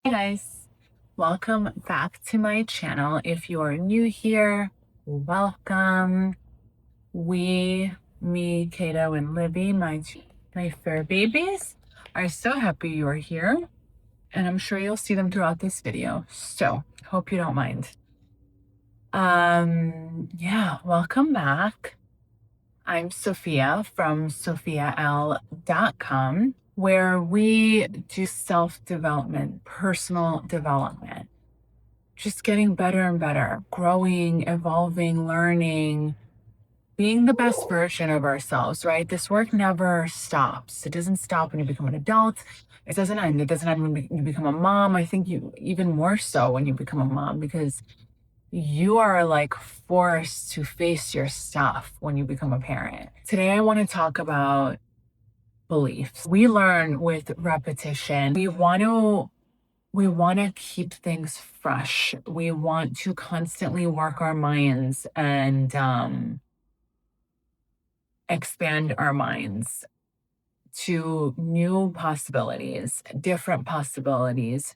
Hey guys, welcome back to my channel. If you are new here, welcome. Me, Kato, and Libby, my fur babies, are so happy you're here, and I'm sure you'll see them throughout this video. So, hope you don't mind. Yeah, welcome back. I'm Sophia from sophial.com, where we do self-development, personal development, just getting better and better, growing, evolving, learning, being the best version of ourselves, right? This work never stops. It doesn't stop when you become an adult. It doesn't end. It doesn't end when you become a mom. I think you even more so when you become a mom, because you are like forced to face your stuff when you become a parent. Today, I want to talk about beliefs. We learn with repetition. We want to keep things fresh. We want to constantly work our minds and expand our minds to new possibilities, different possibilities,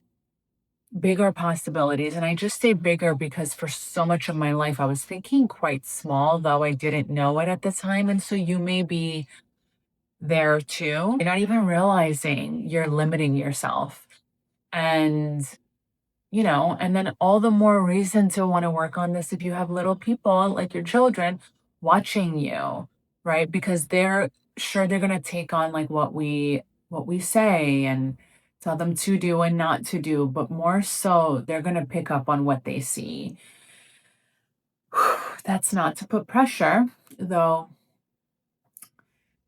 bigger possibilities. And I just say bigger because for so much of my life, I was thinking quite small, though I didn't know it at the time. And so you may be there too. You're not even realizing you're limiting yourself. And and then all the more reason to want to work on this if you have little people like your children watching you, right? Because they're going to take on like what we say and tell them to do and not to do, but more so they're going to pick up on what they see. That's not to put pressure, though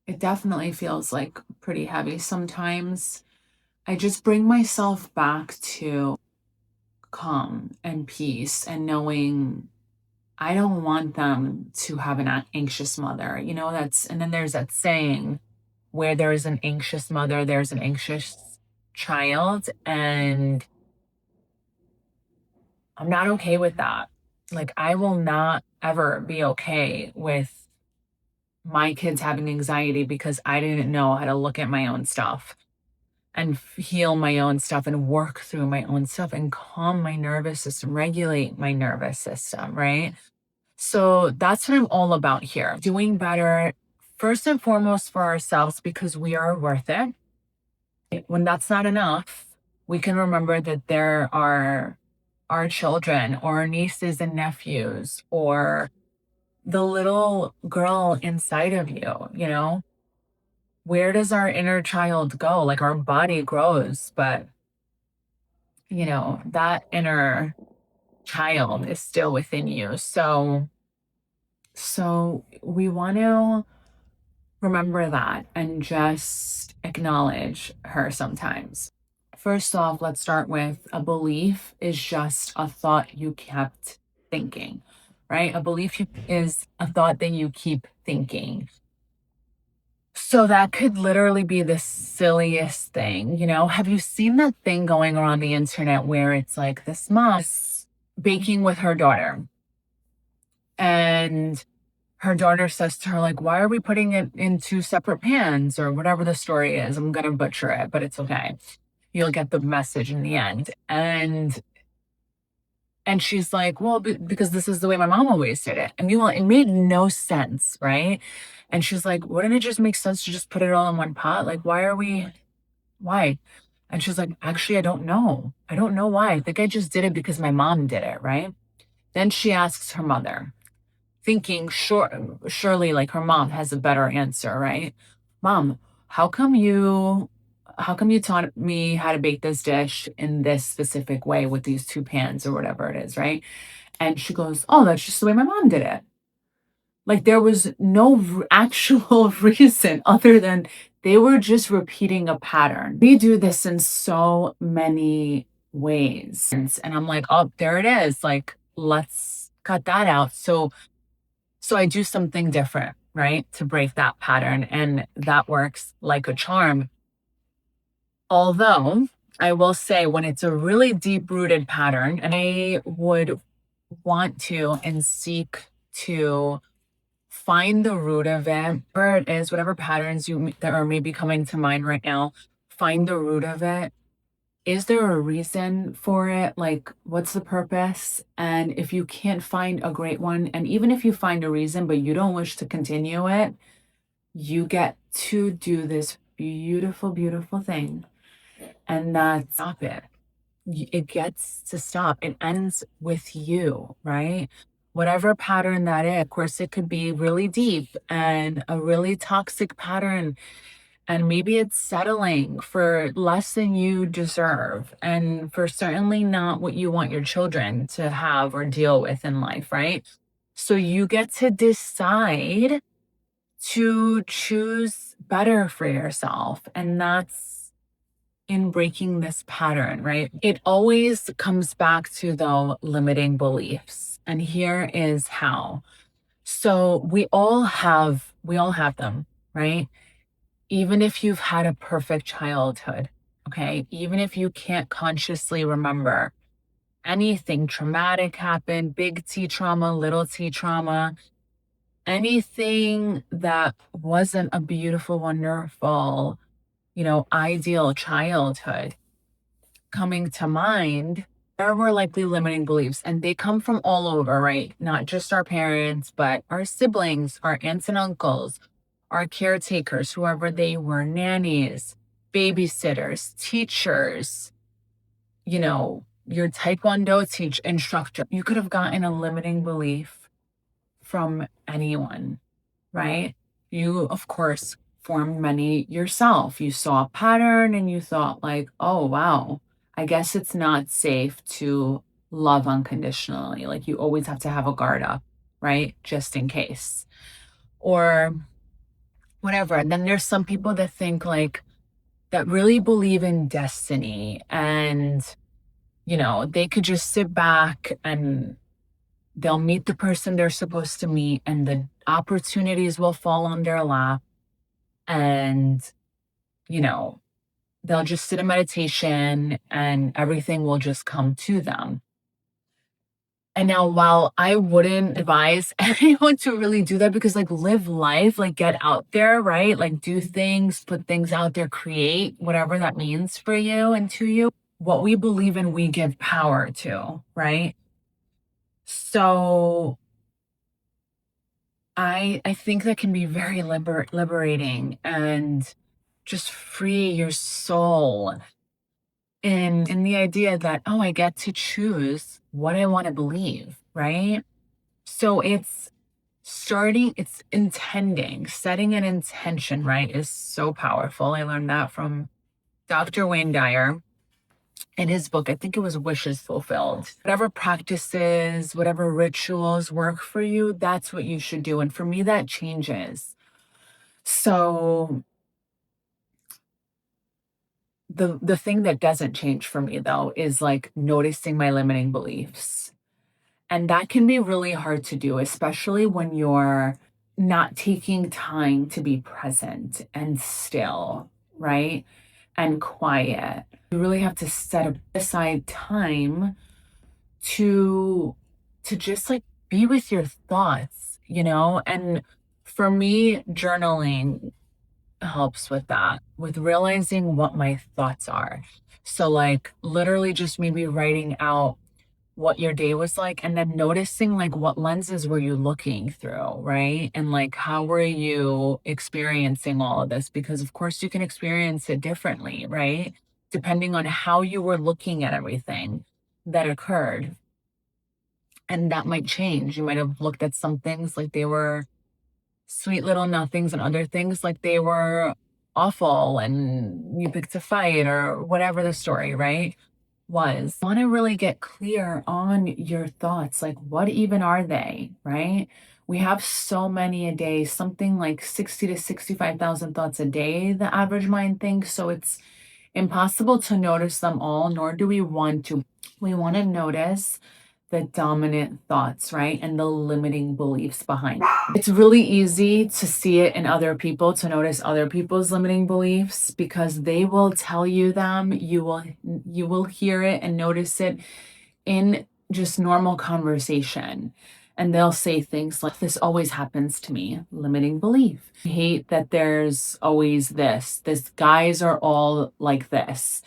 it definitely feels like pretty heavy sometimes. I just bring myself back to calm and peace and knowing I don't want them to have an anxious mother. And then there's that saying, where there is an anxious mother, there's an anxious child. And I'm not okay with that. Like, I will not ever be okay with my kids having anxiety because I didn't know how to look at my own stuff and heal my own stuff and work through my own stuff and calm my nervous system, regulate my nervous system, right? So that's what I'm all about here. Doing better, first and foremost for ourselves, because we are worth it. When that's not enough, we can remember that there are our children or our nieces and nephews or the little girl inside of you. Where does our inner child go? Like, our body grows, but that inner child is still within you. So we want to remember that and just acknowledge her sometimes. First off, let's start with a belief is just a thought you kept thinking, right? A belief is a thought that you keep thinking. So that could literally be the silliest thing. Have you seen that thing going around the internet where it's like this mom is baking with her daughter, and her daughter says to her, like, why are we putting it in two separate pans, or whatever the story is? I'm going to butcher it, but it's okay. You'll get the message in the end. And she's like, well, because this is the way my mom always did it. And meanwhile, it made no sense, right? And she's like, wouldn't it just make sense to just put it all in one pot? Like, why? And she's like, actually, I don't know. I don't know why. I think I just did it because my mom did it, right? Then she asks her mother, thinking surely like her mom has a better answer, right? Mom, how come you taught me how to bake this dish in this specific way with these two pans or whatever it is, right? And she goes, oh, that's just the way my mom did it. Like, there was no actual reason other than they were just repeating a pattern. We do this in so many ways. And I'm like, oh, there it is. Like, let's cut that out. So I do something different, right? To break that pattern. And that works like a charm. Although I will say, when it's a really deep rooted pattern, and I would want to and seek to find the root of it, where it is, whatever patterns that are maybe coming to mind right now, find the root of it is there a reason for it? Like, what's the purpose? And if you can't find a great one, and even if you find a reason, but you don't wish to continue it, you get to do this beautiful, beautiful thing. And that's stop it. It gets to stop. It ends with you, right? Whatever pattern that is, of course, it could be really deep and a really toxic pattern, and maybe it's settling for less than you deserve, and for certainly not what you want your children to have or deal with in life, right? So you get to decide to choose better for yourself. And that's in breaking this pattern, right? It always comes back to the limiting beliefs. And here is how. So we all have them, right? Even if you've had a perfect childhood, okay? Even if you can't consciously remember anything traumatic happened, big T trauma, little T trauma, anything that wasn't a beautiful, wonderful, ideal childhood coming to mind, there were likely limiting beliefs, and they come from all over, right? Not just our parents, but our siblings, our aunts and uncles, our caretakers, whoever they were, nannies, babysitters, teachers, your taekwondo instructor. You could have gotten a limiting belief from anyone, right? You, of course, formed many yourself. You saw a pattern and you thought, like, oh, wow, I guess it's not safe to love unconditionally. Like, you always have to have a guard up, right? Just in case. Or whatever. And then there's some people that think, like, that really believe in destiny, and, they could just sit back and they'll meet the person they're supposed to meet, and the opportunities will fall on their lap, and, you know, they'll just sit in meditation and everything will just come to them. And now, while I wouldn't advise anyone to really do that, because, like, live life, like, get out there, right? Like, do things, put things out there, create whatever that means for you and to you. What we believe in, we give power to, right? So I think that can be very liberating, and just free your soul in the idea that, oh, I get to choose what I want to believe, right? So it's intending, setting an intention, right, is so powerful. I learned that from Dr. Wayne Dyer in his book. I think it was Wishes Fulfilled. Whatever practices, whatever rituals work for you, that's what you should do. And for me, that changes. So the thing that doesn't change for me, though, is like noticing my limiting beliefs. And that can be really hard to do, especially when you're not taking time to be present and still, right? And quiet. You really have to set aside time to just like be with your thoughts, And for me, journaling helps with that, with realizing what my thoughts are. So, like, literally just maybe writing out what your day was like, and then noticing, like, what lenses were you looking through, right? And, like, how were you experiencing all of this? Because of course you can experience it differently, right? Depending on how you were looking at everything that occurred. And that might change. You might have looked at some things like they were sweet little nothings, and other things like they were awful and you picked a fight, or whatever the story, right? Was. Want to really get clear on your thoughts. Like, what even are they, right? We have so many a day, something like 60 to 65,000 thoughts a day, the average mind thinks. So it's impossible to notice them all, nor do we want to. We want to notice the dominant thoughts, right? And the limiting beliefs behind it. It's really easy to see it in other people, to notice other people's limiting beliefs, because they will tell you them. You will hear it and notice it in just normal conversation. And they'll say things like, this always happens to me, limiting belief. I hate that there's always this guys are all like this.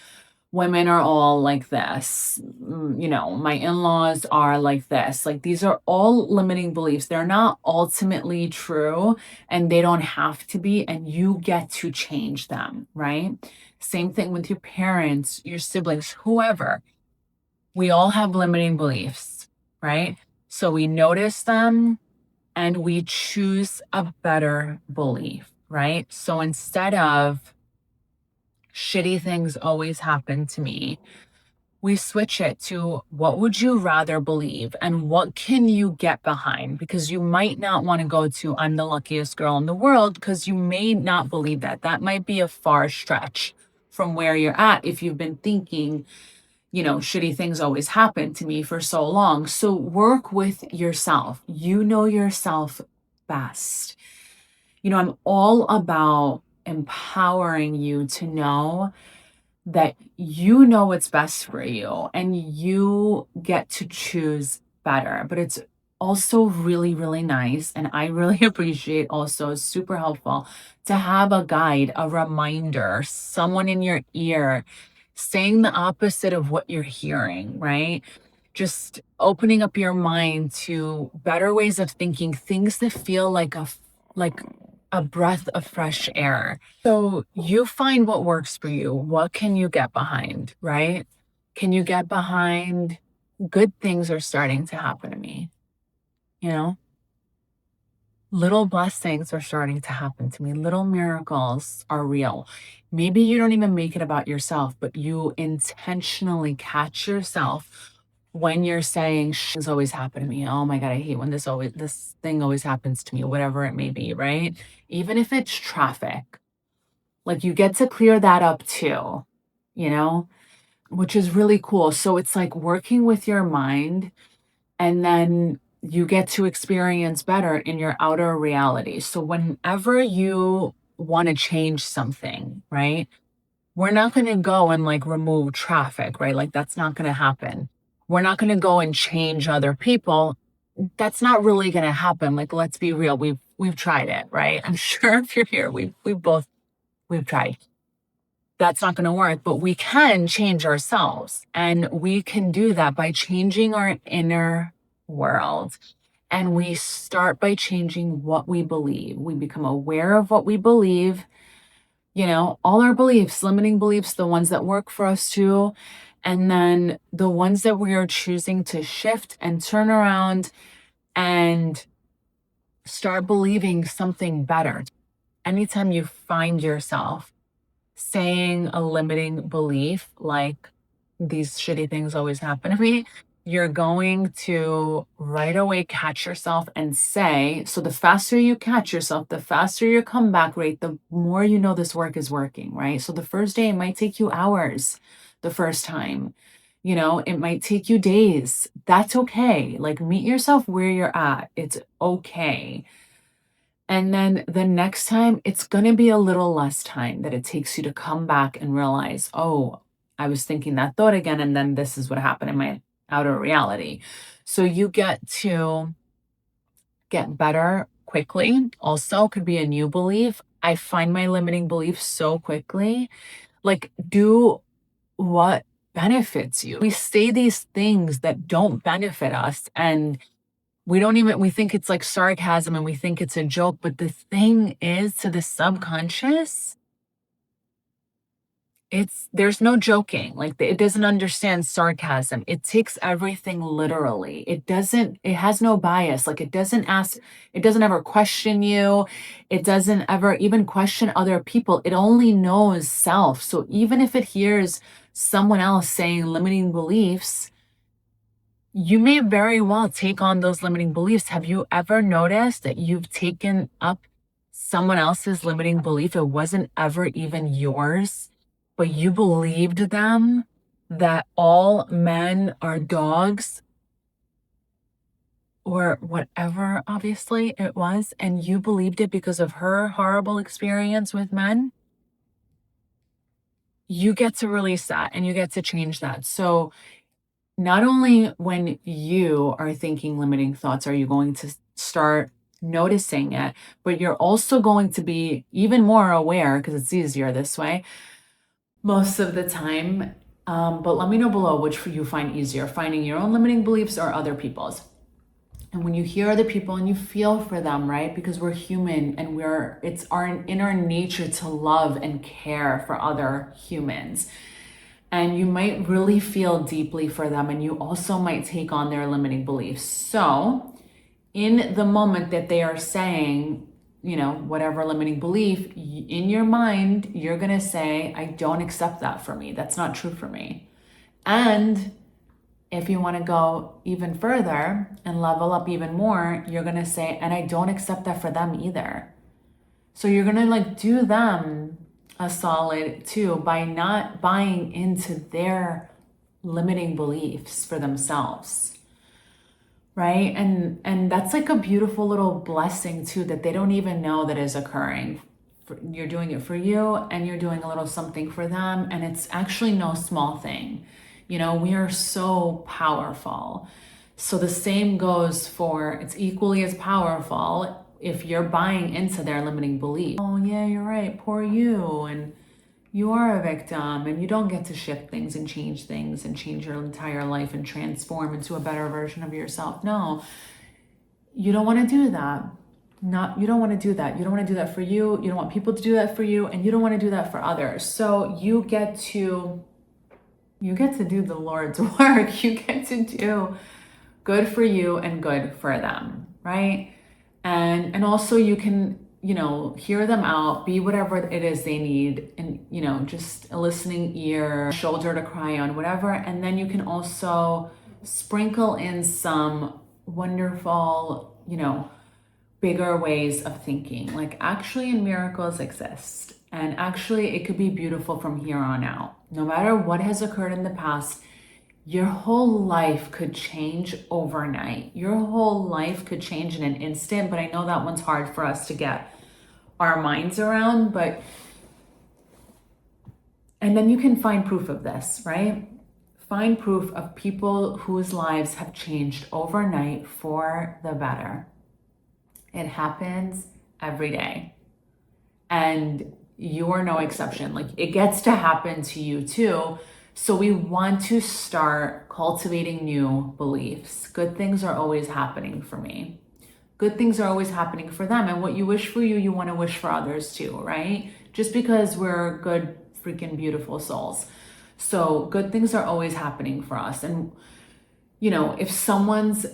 women are all like this. My in-laws are like this. Like these are all limiting beliefs. They're not ultimately true and they don't have to be, and you get to change them, right? Same thing with your parents, your siblings, whoever. We all have limiting beliefs, right? So we notice them and we choose a better belief, right? So instead of shitty things always happen to me, we switch it to what would you rather believe and what can you get behind? Because you might not want to go to I'm the luckiest girl in the world because you may not believe that. That might be a far stretch from where you're at if you've been thinking, shitty things always happen to me for so long. So work with yourself. You know yourself best. I'm all about empowering you to know that you know what's best for you and you get to choose better. But it's also really, really nice. And I really appreciate also super helpful to have a guide, a reminder, someone in your ear saying the opposite of what you're hearing, right? Just opening up your mind to better ways of thinking, things that feel like a breath of fresh air. So you find what works for you. What can you get behind, right? Can you get behind good things are starting to happen to me? You know, little blessings are starting to happen to me. Little miracles are real. Maybe you don't even make it about yourself, but you intentionally catch yourself when you're saying things always happen to me. Oh my God, I hate when this thing always happens to me, whatever it may be, right? Even if it's traffic, like you get to clear that up too, you know, which is really cool. So it's like working with your mind and then you get to experience better in your outer reality. So whenever you want to change something, right? We're not going to go and like remove traffic, right? Like that's not going to happen. We're not going to go and change other people. That's not really going to happen. Like let's be real. We've tried it, right? I'm sure if you're here, we've tried. That's not going to work, but we can change ourselves. And we can do that by changing our inner world. And we start by changing what we believe. We become aware of what we believe, all our beliefs, limiting beliefs, the ones that work for us too. And then the ones that we are choosing to shift and turn around and start believing something better. Anytime you find yourself saying a limiting belief like these shitty things always happen to me, you're going to right away catch yourself and say, so the faster you catch yourself, the faster your comeback rate, the more you know this work is working, right? So the first day, it might take you hours the first time. It might take you days. That's okay. Like, meet yourself where you're at. It's okay. And then the next time, it's going to be a little less time that it takes you to come back and realize, oh, I was thinking that thought again. And then this is what happened in my outer reality. So you get to get better quickly. Also, could be a new belief. I find my limiting belief so quickly. Like, do what benefits you. We say these things that don't benefit us. And we think it's like sarcasm and we think it's a joke, but the thing is to the subconscious, there's no joking. Like it doesn't understand sarcasm. It takes everything literally. It has no bias. Like it doesn't ever question you. It doesn't ever even question other people. It only knows self. So even if it hears someone else saying limiting beliefs, you may very well take on those limiting beliefs. Have you ever noticed that you've taken up someone else's limiting belief? It wasn't ever even yours, but you believed them that all men are dogs or whatever, obviously it was, and you believed it because of her horrible experience with men. You get to release that and you get to change that. So not only when you are thinking limiting thoughts are you going to start noticing it, but you're also going to be even more aware because it's easier this way most of the time. But let me know below which you find easier, finding your own limiting beliefs or other people's. And when you hear other people and you feel for them, right? Because we're human and it's in our nature to love and care for other humans. And you might really feel deeply for them, and you also might take on their limiting beliefs. So in the moment that they are saying, whatever limiting belief, in your mind, you're going to say, I don't accept that for me. That's not true for me. And if you want to go even further and level up even more, you're going to say, and I don't accept that for them either. So you're going to do them a solid too by not buying into their limiting beliefs for themselves. Right? And that's a beautiful little blessing too, that they don't even know that is occurring. You're doing it for you, and you're doing a little something for them, and it's actually no small thing. We are so powerful. So the same goes for, it's equally as powerful if you're buying into their limiting belief. Oh yeah, you're right, poor you, and you are a victim, and you don't get to shift things and change your entire life and transform into a better version of yourself. No, you don't want to do that. You don't want to do that. You don't want to do that for you. You don't want people to do that for you, and you don't want to do that for others. So you get to do the Lord's work. You get to do good for you and good for them, right? And also you can, hear them out, be whatever it is they need, and, just a listening ear, shoulder to cry on, whatever. And then you can also sprinkle in some wonderful, bigger ways of thinking. Actually, miracles exist. And actually, it could be beautiful from here on out. No matter what has occurred in the past, your whole life could change overnight. Your whole life could change in an instant, but I know that one's hard for us to get our minds around, and then you can find proof of this, right? Find proof of people whose lives have changed overnight for the better. It happens every day. And you're no exception. It gets to happen to you too. So we want to start cultivating new beliefs. Good things are always happening for me. Good things are always happening for them. And what you wish for you, you want to wish for others too, right? Just because we're good, freaking beautiful souls. So good things are always happening for us. And, if someone's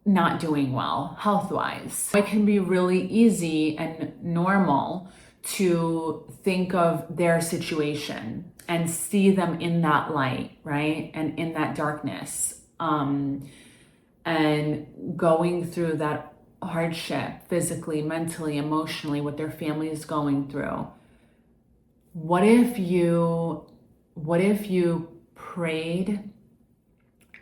not doing well health-wise, it can be really easy and normal to think of their situation and see them in that light, right? And in that darkness, and going through that hardship physically, mentally, emotionally, what their family is going through. What if you prayed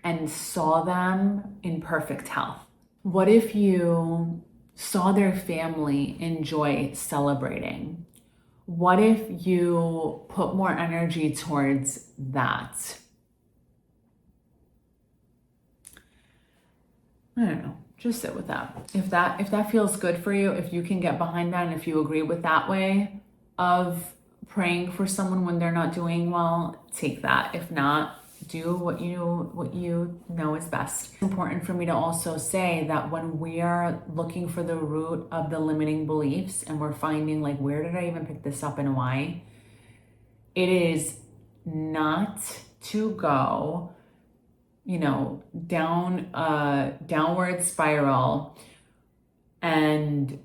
and saw them in perfect health? What if you saw their family enjoy celebrating? What if you put more energy towards that? I don't know, just sit with that. If that feels good for you, if you can get behind that, and if you agree with that way of praying for someone when they're not doing well, take that. If not, do what you know is best. It's important for me to also say that when we are looking for the root of the limiting beliefs and we're finding where did I even pick this up and why, it is not to go down a downward spiral and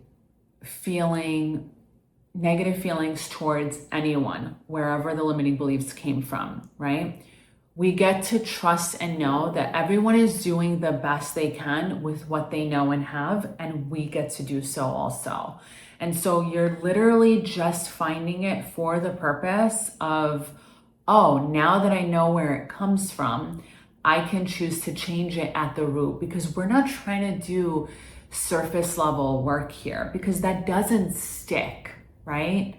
feeling negative feelings towards anyone, wherever the limiting beliefs came from, right? We get to trust and know that everyone is doing the best they can with what they know and have, and we get to do so also. And so you're literally just finding it for the purpose of, oh, now that I know where it comes from, I can choose to change it at the root, because we're not trying to do surface level work here, because that doesn't stick, right?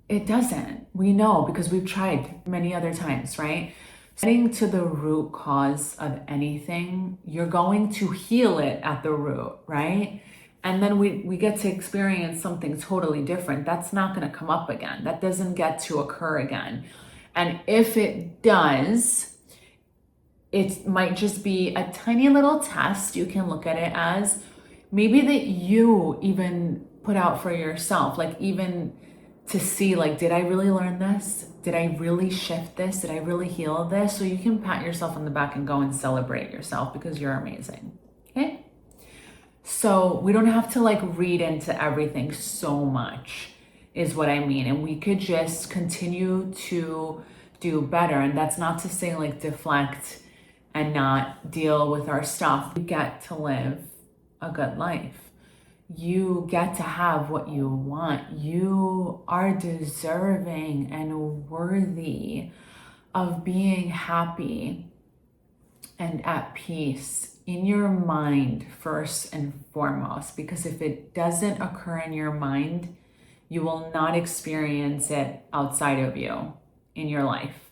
It doesn't. We know, because we've tried many other times, right? Getting to the root cause of anything, you're going to heal it at the root, right? and then we get to experience something totally different. That's not going to come up again. That doesn't get to occur again. And if it does, it might just be a tiny little test. You can look at it as maybe that you even put out for yourself, like even to see, like, did I really learn this? Did I really shift this? Did I really heal this? So you can pat yourself on the back and go and celebrate yourself because you're amazing. Okay? So we don't have to like read into everything so much, is what I mean. And we could just continue to do better. And that's not to say like deflect and not deal with our stuff. We get to live a good life. You get to have what you want. You are deserving and worthy of being happy and at peace in your mind first and foremost, because if it doesn't occur in your mind, you will not experience it outside of you in your life,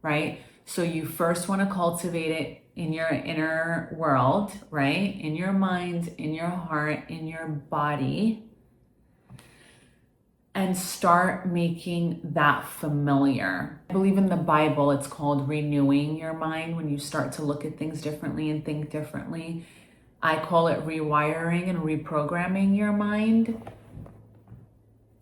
right? So you first want to cultivate it in your inner world, right? In your mind, in your heart, in your body, and start making that familiar. I believe in the Bible, it's called renewing your mind when you start to look at things differently and think differently. I call it rewiring and reprogramming your mind.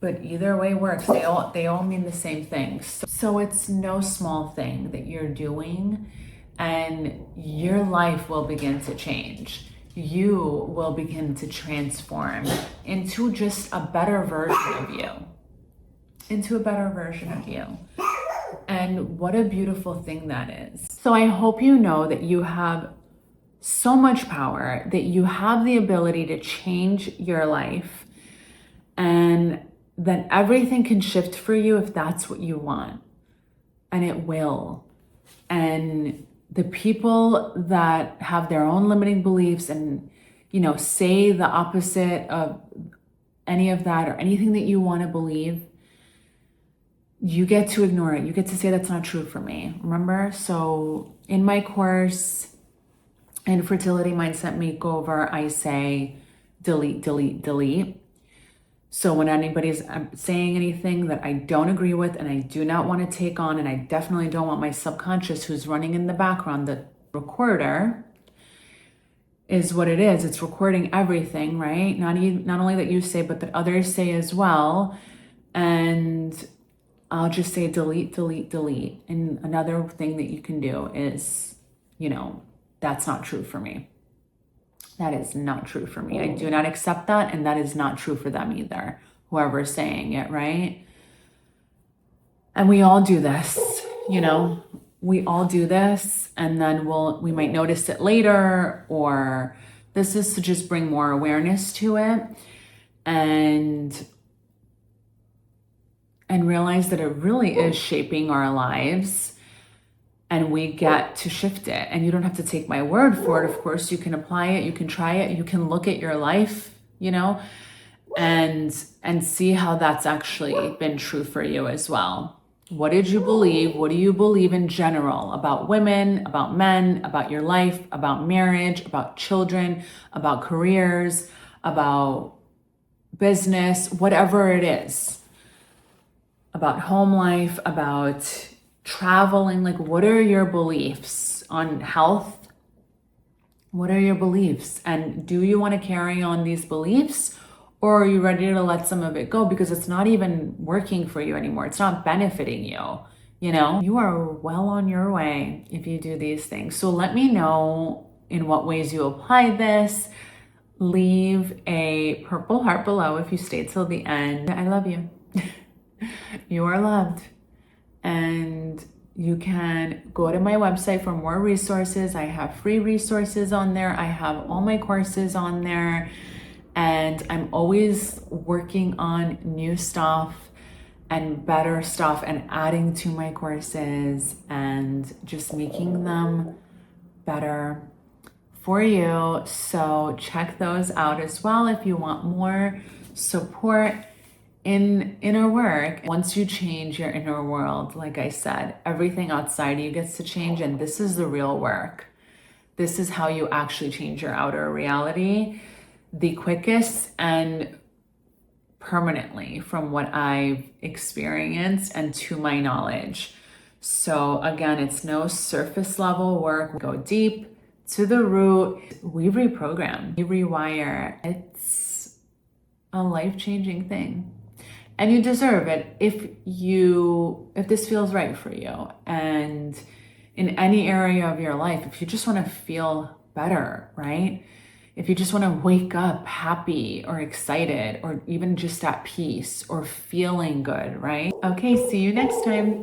But either way works. They all mean the same thing. So it's no small thing that you're doing, and your life will begin to change. You will begin to transform into just a better version of you. Into a better version of you. And what a beautiful thing that is. So I hope you know that you have so much power, that you have the ability to change your life, and that everything can shift for you if that's what you want. And it will. And the people that have their own limiting beliefs and, say the opposite of any of that or anything that you want to believe, you get to ignore it. You get to say that's not true for me. Remember? So in my course, in Fertility Mindset Makeover, I say delete, delete, delete. So when anybody's saying anything that I don't agree with and I do not want to take on, and I definitely don't want my subconscious who's running in the background, the recorder is what it is. It's recording everything, right? Not only that you say, but that others say as well. And I'll just say delete, delete, delete. And another thing that you can do is, that's not true for me. That is not true for me. I do not accept that, and that is not true for them either, whoever's saying it, right? And we all do this, we all do this, and then we might notice it later, or this is to just bring more awareness to it and realize that it really is shaping our lives. And we get to shift it. And you don't have to take my word for it. Of course, you can apply it. You can try it. You can look at your life, and see how that's actually been true for you as well. What did you believe? What do you believe in general about women, about men, about your life, about marriage, about children, about careers, about business, whatever it is, about home life, about traveling? Like, what are your beliefs on health? What are your beliefs? And do you want to carry on these beliefs, or are you ready to let some of it go because it's not even working for you anymore? It's not benefiting you. You are well on your way if you do these things. So let me know in what ways you apply this. Leave a purple heart below if you stayed till the end. I love you. You are loved. And you can go to my website for more resources. I have free resources on there. I have all my courses on there. And I'm always working on new stuff and better stuff and adding to my courses and just making them better for you. So check those out as well if you want more support in inner work. Once you change your inner world, like I said, everything outside you gets to change, and this is the real work. This is how you actually change your outer reality. the quickest and permanently from what I've experienced and to my knowledge. So again, it's no surface level work. We go deep to the root. We reprogram, we rewire. It's a life-changing thing. And you deserve it if this feels right for you. And in any area of your life, if you just want to feel better, right? If you just want to wake up happy or excited or even just at peace or feeling good, right? Okay, see you next time.